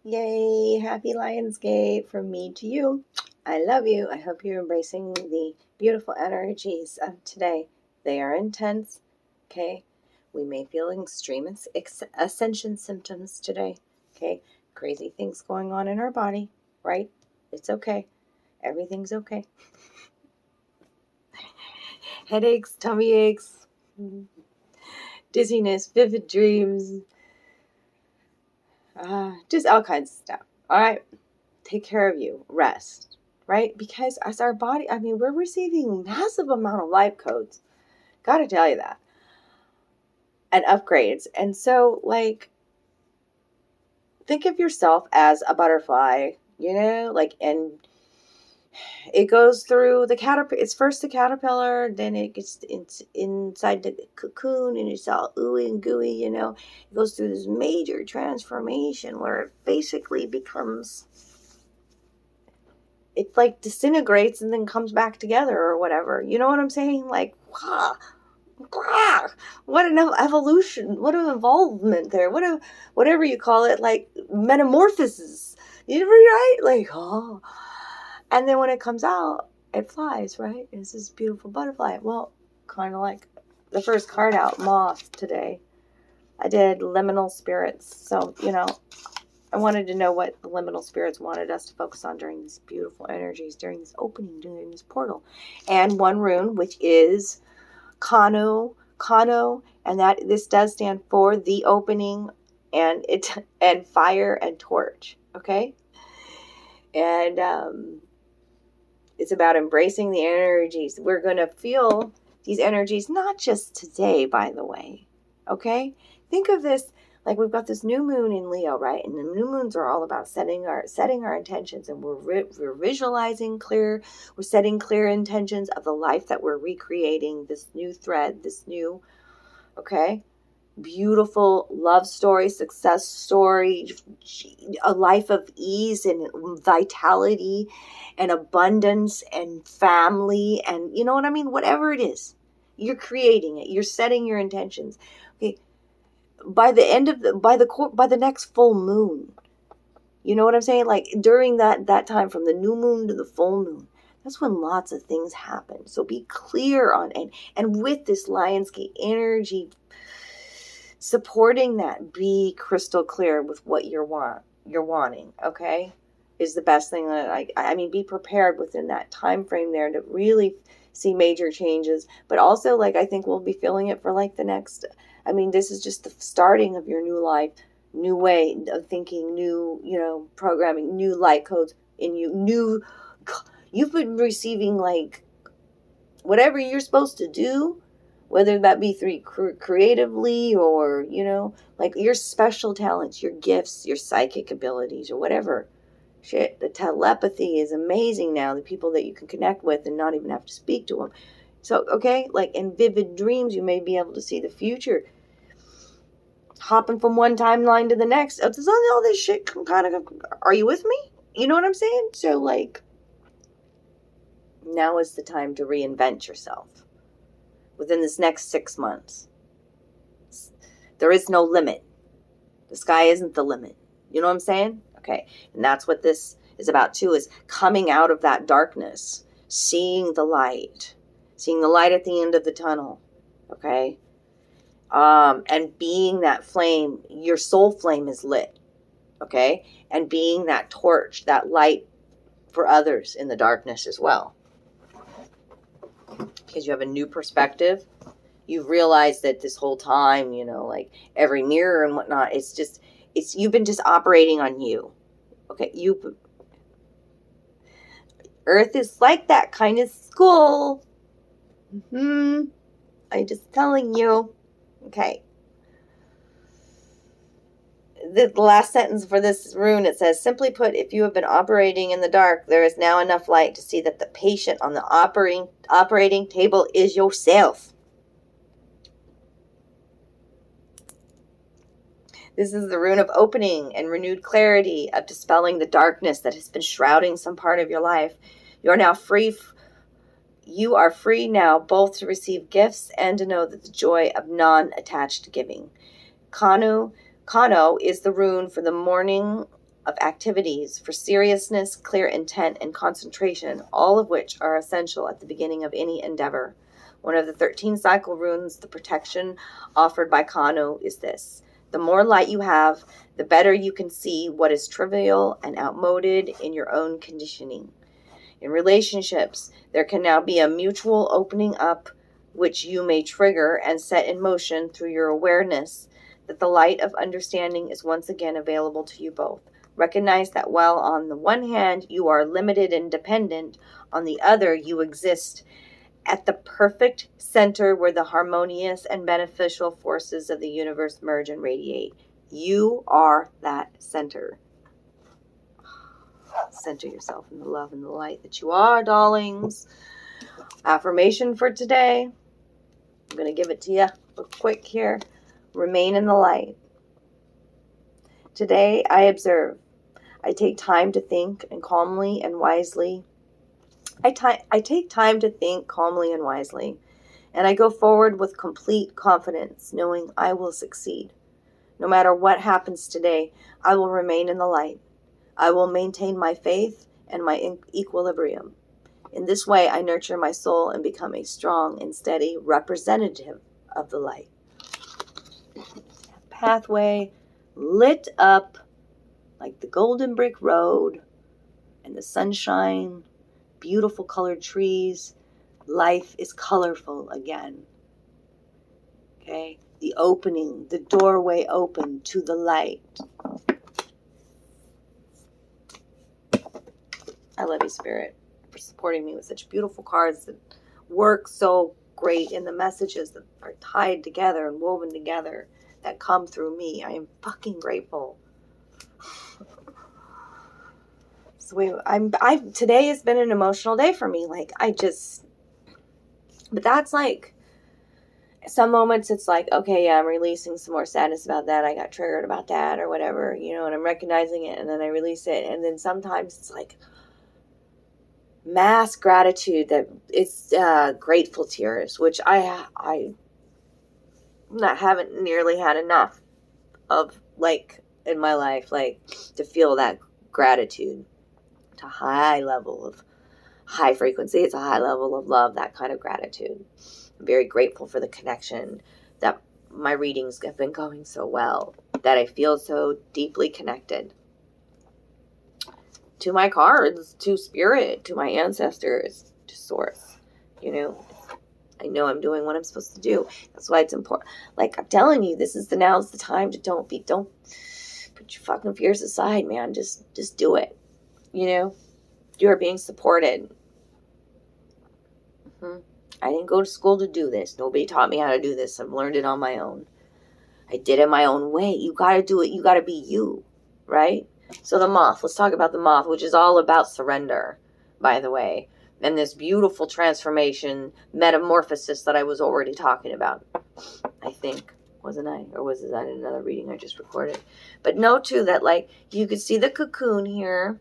Yay, happy Lionsgate from me to you. I love you. I hope you're embracing the beautiful energies of today. They are intense, okay? We may feel extreme ascension symptoms today, okay? Crazy things going on in our body, right? It's okay. Everything's okay. Headaches, tummy aches, dizziness, vivid dreams, just all kinds of stuff. All right? Take care of you. Rest. Right? Because as our body, we're receiving massive amount of life codes. Gotta tell you that. And upgrades. And so, think of yourself as a butterfly, and it goes through the caterpillar. It's first the caterpillar, then it's inside the cocoon, and it's all ooey and gooey, It goes through this major transformation where it basically becomes, it disintegrates and then comes back together or whatever. You know what I'm saying? What an evolution, what an involvement there, whatever you call it, metamorphosis. Right? And then when it comes out, it flies, right? It's this beautiful butterfly. Well, kind of like the first card out, Moth, today. I did Liminal Spirits. So, I wanted to know what the liminal spirits wanted us to focus on during these beautiful energies, during this opening, during this portal. And one rune, which is Kano, and that this does stand for the opening and fire and torch. Okay? And it's about embracing the energies. We're going to feel these energies, not just today, by the way. Okay? Think of this. We've got this new moon in Leo, right? And the new moons are all about setting our intentions, and we're visualizing clear. We're setting clear intentions of the life that we're recreating. This new thread, this new, beautiful love story, success story, a life of ease and vitality, and abundance and family, and you know what I mean. Whatever it is, you're creating it. You're setting your intentions. Okay. By the end of by the next full moon, you know what I'm saying? During that time, from the new moon to the full moon, that's when lots of things happen. So be clear on it. And with this Lionsgate energy supporting that, be crystal clear with what you're wanting, okay? Is the best thing that be prepared within that time frame there to really see major changes. But also, I think we'll be feeling it for the next, this is just the starting of your new life, new way of thinking, new, programming, new light codes in you, you've been receiving whatever you're supposed to do, whether that be through creatively or, your special talents, your gifts, your psychic abilities, or whatever. Shit, the telepathy is amazing now. The people that you can connect with and not even have to speak to them. So, okay, in vivid dreams, you may be able to see the future. Hopping from one timeline to the next. Does all this shit kind of, are you with me? You know what I'm saying? So, now is the time to reinvent yourself. Within this next 6 months. There is no limit. The sky isn't the limit. You know what I'm saying? Okay. And that's what this is about too, is coming out of that darkness, seeing the light at the end of the tunnel. Okay. And being that flame, your soul flame is lit. Okay. And being that torch, that light for others in the darkness as well. Because you have a new perspective. You've realized that this whole time, every mirror and whatnot, you've been just operating on you. Okay, Earth is like that kind of school. I'm just telling you. Okay. The last sentence for this rune, it says, simply put, if you have been operating in the dark, there is now enough light to see that the patient on the operating table is yourself. This is the rune of opening and renewed clarity, of dispelling the darkness that has been shrouding some part of your life. You are now free. You are free now both to receive gifts and to know that the joy of non-attached giving. Kano is the rune for the morning of activities for seriousness, clear intent, and concentration, all of which are essential at the beginning of any endeavor. One of the 13 cycle runes, the protection offered by Kanu, is this: the more light you have, the better you can see what is trivial and outmoded in your own conditioning. In relationships, there can now be a mutual opening up, which you may trigger and set in motion through your awareness that the light of understanding is once again available to you both. Recognize that while on the one hand you are limited and dependent, on the other you exist at the perfect center where the harmonious and beneficial forces of the universe merge and radiate. You are that center. Center yourself in the love and the light that you are, darlings. Affirmation for today. I'm going to give it to you real quick here. Remain in the light. Today I observe. I take time to think and calmly and wisely. I take time to think calmly and wisely, and I go forward with complete confidence, knowing I will succeed. No matter what happens today, I will remain in the light. I will maintain my faith and my equilibrium. In this way, I nurture my soul and become a strong and steady representative of the light. Pathway lit up like the golden brick road and the sunshine, beautiful colored trees. Life is colorful again. Okay? The opening, the doorway open to the light. I love you, Spirit, for supporting me with such beautiful cards that work so great in the messages that are tied together and woven together that come through me. I am fucking grateful. So today has been an emotional day for me. But that's like, some moments it's like, okay, yeah, I'm releasing some more sadness about that. I got triggered about that or whatever, and I'm recognizing it and then I release it. And then sometimes it's like mass gratitude that it's grateful tears, which I haven't nearly had enough of, like, in my life, like, to feel that gratitude. It's a high level of high frequency. It's a high level of love, that kind of gratitude. I'm very grateful for the connection, that my readings have been going so well, that I feel so deeply connected to my cards, to spirit, to my ancestors, to source. I know I'm doing what I'm supposed to do. That's why it's important. Like, I'm telling you, now's the time to don't put your fucking fears aside, man. Just do it. You are being supported. I didn't go to school to do this. Nobody taught me how to do this. I've learned it on my own. I did it my own way. You got to do it. You got to be you, right? So the Moth. Let's talk about the Moth, which is all about surrender, by the way. And this beautiful transformation, metamorphosis that I was already talking about. I think, wasn't I? Or was that another reading I just recorded? But know, too, that, like, you could see the cocoon here.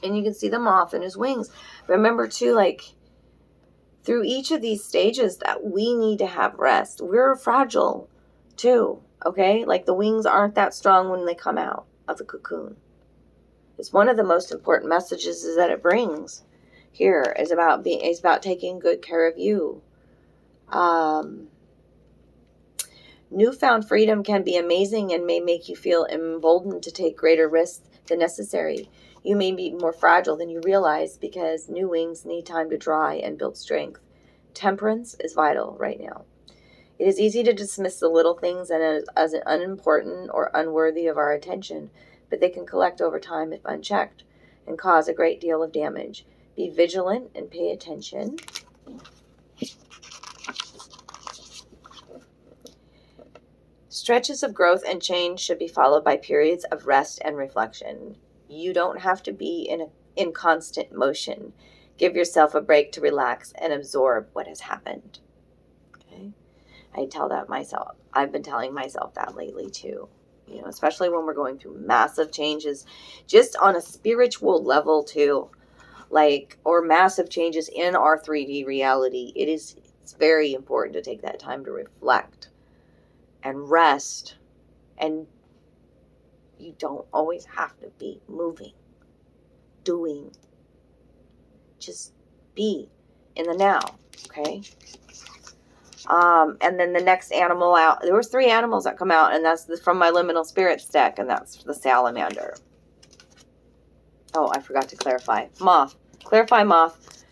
And you can see the moth and his wings. Remember, too, like, through each of these stages that we need to have rest. We're fragile, too, okay? Like, the wings aren't that strong when they come out of the cocoon. It's one of the most important messages is that it brings here is about taking good care of you. Newfound freedom can be amazing and may make you feel emboldened to take greater risks than necessary. You may be more fragile than you realize because new wings need time to dry and build strength. Temperance is vital right now. It is easy to dismiss the little things as unimportant or unworthy of our attention, but they can collect over time if unchecked and cause a great deal of damage. Be vigilant and pay attention. Stretches of growth and change should be followed by periods of rest and reflection. You don't have to be in constant motion. Give yourself a break to relax and absorb what has happened. Okay? I tell that myself. I've been telling myself that lately too. Especially when we're going through massive changes, just on a spiritual level too, or massive changes in our 3D reality. It's very important to take that time to reflect and rest and, You don't always have to be moving, doing. Just be in the now, okay? And then the next animal out, there was 3 animals that come out, and that's from my Liminal Spirits deck, and that's the Salamander. Oh, I forgot to clarify. Moth. Clarify Moth.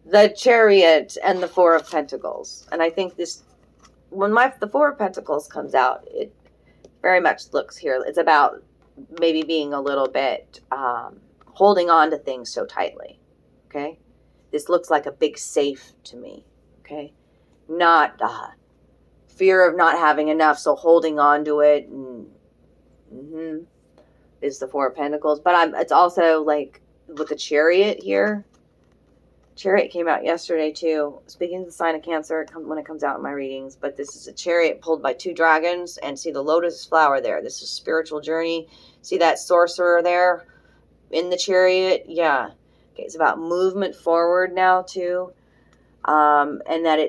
The Chariot and the 4 of Pentacles. And I think this, when the 4 of Pentacles comes out, it very much looks here. It's about maybe being a little bit holding on to things so tightly. Okay? This looks like a big safe to me. Okay? Not fear of not having enough, so holding on to it is the 4 of Pentacles. But it's also like with the Chariot here. Chariot came out yesterday too. Speaking of the sign of Cancer, when it comes out in my readings. But this is a chariot pulled by 2 dragons. And see the lotus flower there. This is spiritual journey. See that sorcerer there in the chariot? Yeah. Okay, it's about movement forward now too. And that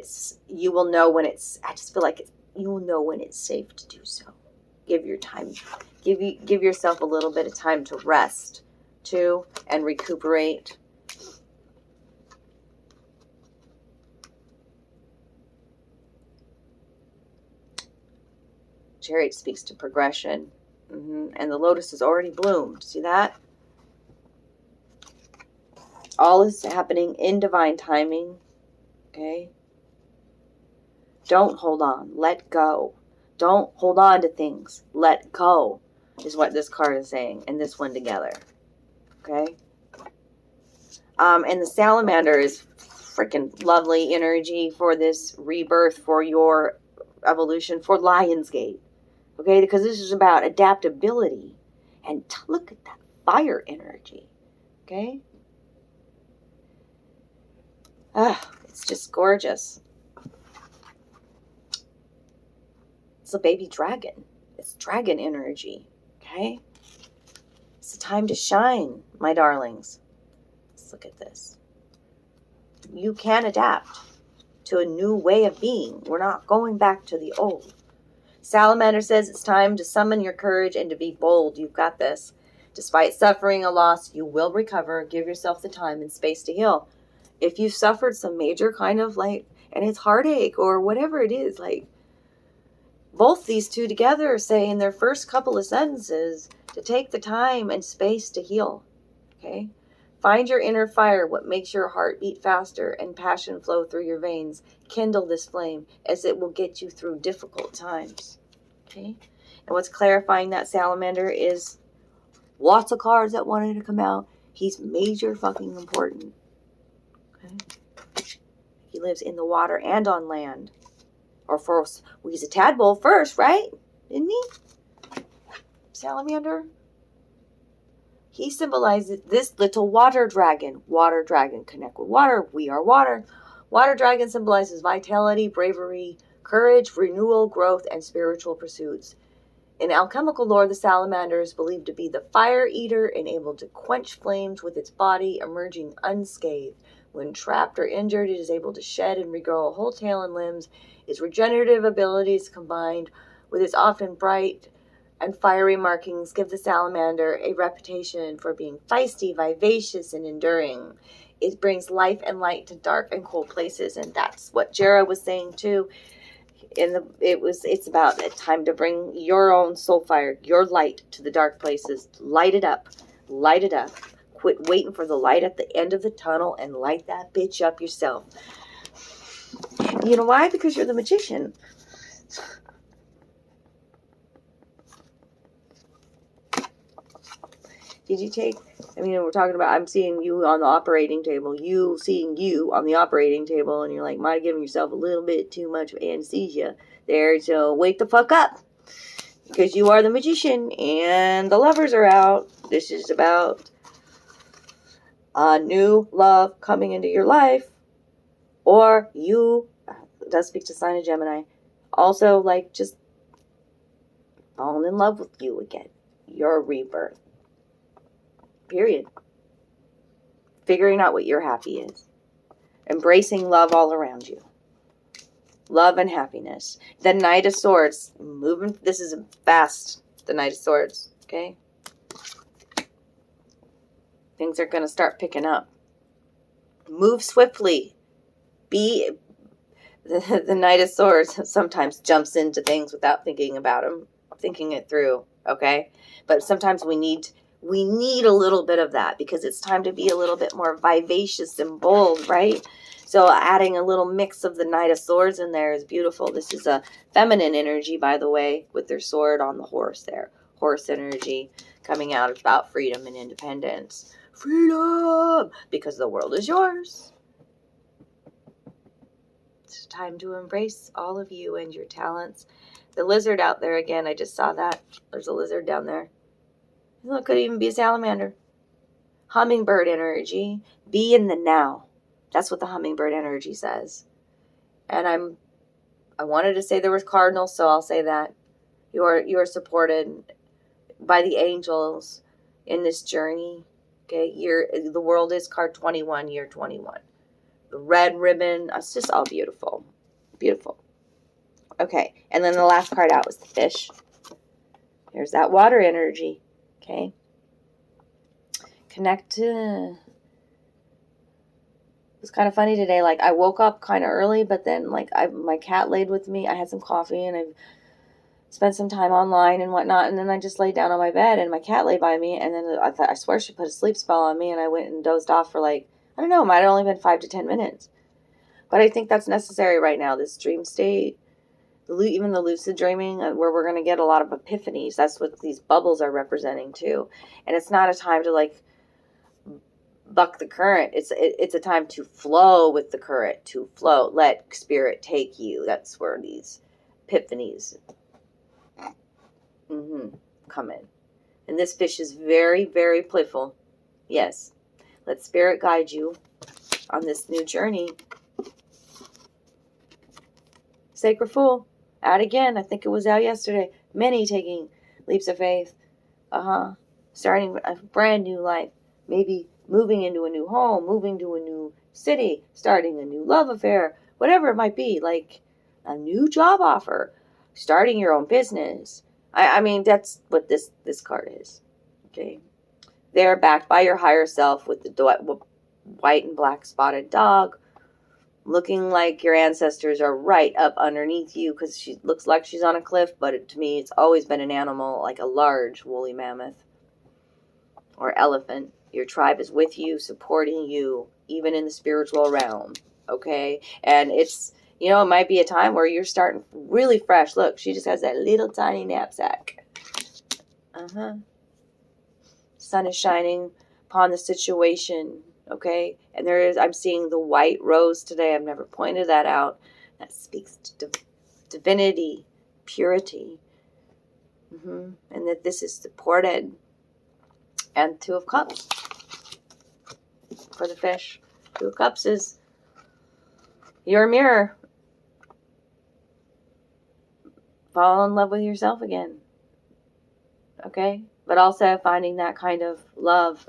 you will know when I just feel like you will know when it's safe to do so. Give your time. Give yourself a little bit of time to rest too and recuperate. Chariot speaks to progression. And the lotus has already bloomed. See that? All is happening in divine timing. Okay? Don't hold on. Let go. Don't hold on to things. Let go is what this card is saying. And this one together. Okay? And the Salamander is freaking lovely energy for this rebirth, for your evolution, for Lionsgate. Okay, because this is about adaptability. And look at that fire energy. Okay? It's just gorgeous. It's a baby dragon. It's dragon energy. Okay? It's a time to shine, my darlings. Let's look at this. You can adapt to a new way of being. We're not going back to the old. Salamander says it's time to summon your courage and to be bold. You've got this. Despite suffering a loss, you will recover. Give yourself the time and space to heal. If you've suffered some major kind of and it's heartache or whatever it is, both these two together say in their first couple of sentences to take the time and space to heal. Okay? Find your inner fire, what makes your heart beat faster and passion flow through your veins. Kindle this flame as it will get you through difficult times. Okay? And what's clarifying that Salamander is lots of cards that wanted to come out. He's major fucking important. Okay? He lives in the water and on land. Or first, he's a tadpole first, right? Isn't he? Salamander? He symbolizes this little water dragon. Water dragon, connect with water. We are water. Water dragon symbolizes vitality, bravery, courage, renewal, growth, and spiritual pursuits. In alchemical lore, the salamander is believed to be the fire eater and able to quench flames with its body, emerging unscathed. When trapped or injured, it is able to shed and regrow a whole tail and limbs. Its regenerative abilities combined with its often bright and fiery markings give the salamander a reputation for being feisty, vivacious, and enduring. It brings life and light to dark and cold places, and that's what Jera was saying too. It's about a time to bring your own soul fire, your light to the dark places. Light it up. Light it up. Quit waiting for the light at the end of the tunnel and light that bitch up yourself. You know why? Because you're the magician. Did you take, we're talking about, I'm seeing you on the operating table, you seeing you on the operating table, and you're like, might have given yourself a little bit too much anesthesia there, so wake the fuck up. Because you are the magician, and the lovers are out. This is about a new love coming into your life, or you, it does speak to sign of Gemini, also, just falling in love with you again. Your rebirth. Period. Figuring out what your happy is. Embracing love all around you. Love and happiness. The Knight of Swords. Moving. This is fast. The Knight of Swords. Okay? Things are going to start picking up. Move swiftly. Be the Knight of Swords sometimes jumps into things without thinking about them, thinking it through, okay? But sometimes we need a little bit of that because it's time to be a little bit more vivacious and bold, right? So adding a little mix of the Knight of Swords in there is beautiful. This is a feminine energy, by the way, with their sword on the horse there. Horse energy coming out about freedom and independence. Freedom! Because the world is yours. It's time to embrace all of you and your talents. The lizard out there again, I just saw that. There's a lizard down there. It could even be a salamander. Hummingbird energy. Be in the now. That's what the hummingbird energy says. And I wanted to say there was cardinals, so I'll say that. You are supported by the angels in this journey. Okay, the world is card 21, year 21. The red ribbon, it's just all beautiful. Beautiful. Okay, and then the last card out was the fish. There's that water energy. Okay. Connect to... It was kind of funny today. Like, I woke up kind of early, but then, like, my cat laid with me. I had some coffee, and I spent some time online and whatnot, and then I just laid down on my bed, and my cat lay by me, and then I swear she put a sleep spell on me, and I went and dozed off for, like, I don't know, it might have only been 5 to 10 minutes. But I think that's necessary right now, this dream state. Even the lucid dreaming, where we're going to get a lot of epiphanies. That's what these bubbles are representing, too. And it's not a time to, like, buck the current. It's a time to flow with the current, to flow. Let spirit take you. That's where these epiphanies come in. And this fish is very, very playful. Yes. Let spirit guide you on this new journey. Sacred Fool. Out again. I think it was out yesterday. Many taking leaps of faith. Starting a brand new life. Maybe moving into a new home. Moving to a new city. Starting a new love affair. Whatever it might be. Like a new job offer. Starting your own business. I mean, that's what this card is. Okay. They're backed by your higher self with the white and black spotted dog. Looking like your ancestors are right up underneath you because she looks like she's on a cliff, but to me it's always been an animal, like a large woolly mammoth or elephant. Your tribe is with you, supporting you, even in the spiritual realm, okay? And it's, it might be a time where you're starting really fresh. Look, she just has that little tiny knapsack. Sun is shining upon the situation. Okay, and I'm seeing the white rose today. I've never pointed that out. That speaks to divinity, purity, and that this is supported. And 2 of Cups for the fish. 2 of Cups is your mirror. Fall in love with yourself again. Okay, but also finding that kind of love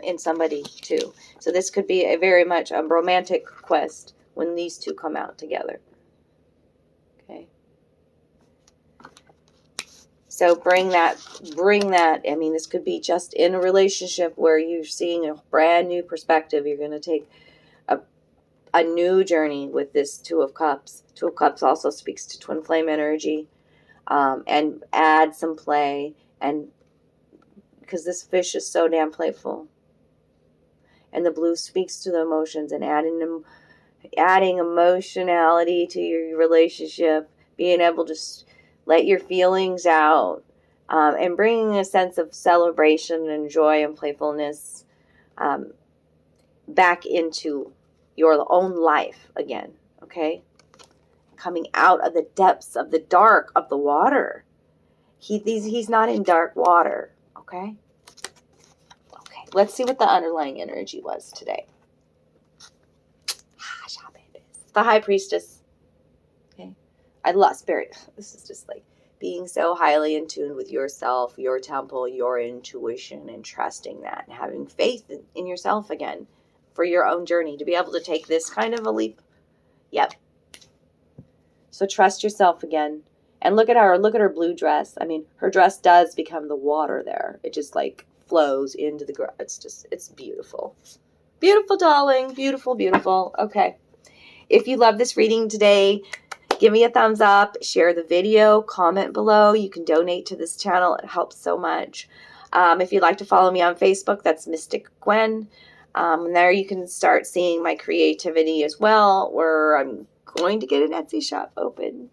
in somebody too. So this could be a very much a romantic quest when these two come out together. Okay. So bring that. I mean, this could be just in a relationship where you're seeing a brand new perspective. You're going to take a new journey with this 2 of Cups. 2 of Cups also speaks to twin flame energy, and add some play, and because this fish is so damn playful. And the blue speaks to the emotions and adding emotionality to your relationship, being able to let your feelings out, and bringing a sense of celebration and joy and playfulness back into your own life again, okay? Coming out of the depths of the dark of the water. He's not in dark water. Okay? Okay. Let's see what the underlying energy was today. The High Priestess. Okay? I love spirit. This is just like being so highly in tune with yourself, your temple, your intuition, and trusting that, and having faith in yourself again for your own journey to be able to take this kind of a leap. Yep. So trust yourself again And look at her blue dress. I mean, her dress does become the water there. It just like flows into the ground. It's beautiful. Beautiful, darling. Beautiful, beautiful. Okay. If you love this reading today, give me a thumbs up, share the video, comment below. You can donate to this channel. It helps so much. If you'd like to follow me on Facebook, that's Mystic Gwyn. And there you can start seeing my creativity as well, where I'm going to get an Etsy shop open.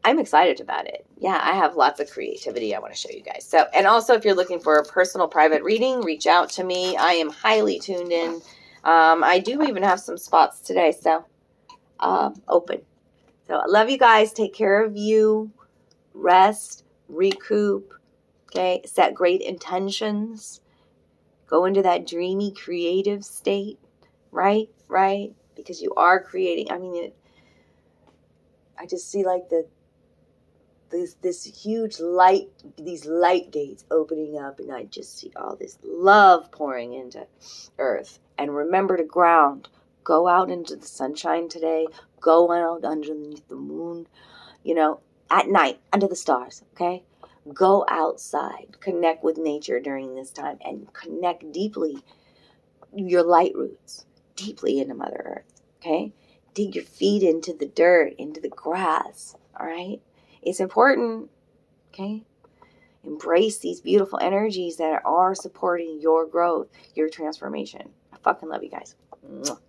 I'm excited about it. Yeah, I have lots of creativity I want to show you guys. So, and also if you're looking for a personal private reading, reach out to me. I am highly tuned in. I do even have some spots today, so open. So I love you guys. Take care of you. Rest, recoup, okay? Set great intentions. Go into that dreamy, creative state, right? Right? Because you are creating. I mean, I just see like this huge light, these light gates opening up, and I just see all this love pouring into earth. And remember to ground. Go out into the sunshine today. Go out underneath the moon, you know, at night, under the stars, okay? Go outside. Connect with nature during this time and connect deeply your light roots, deeply into Mother Earth, okay? Dig your feet into the dirt, into the grass, all right? It's important, okay? Embrace these beautiful energies that are supporting your growth, your transformation. I fucking love you guys. Mwah.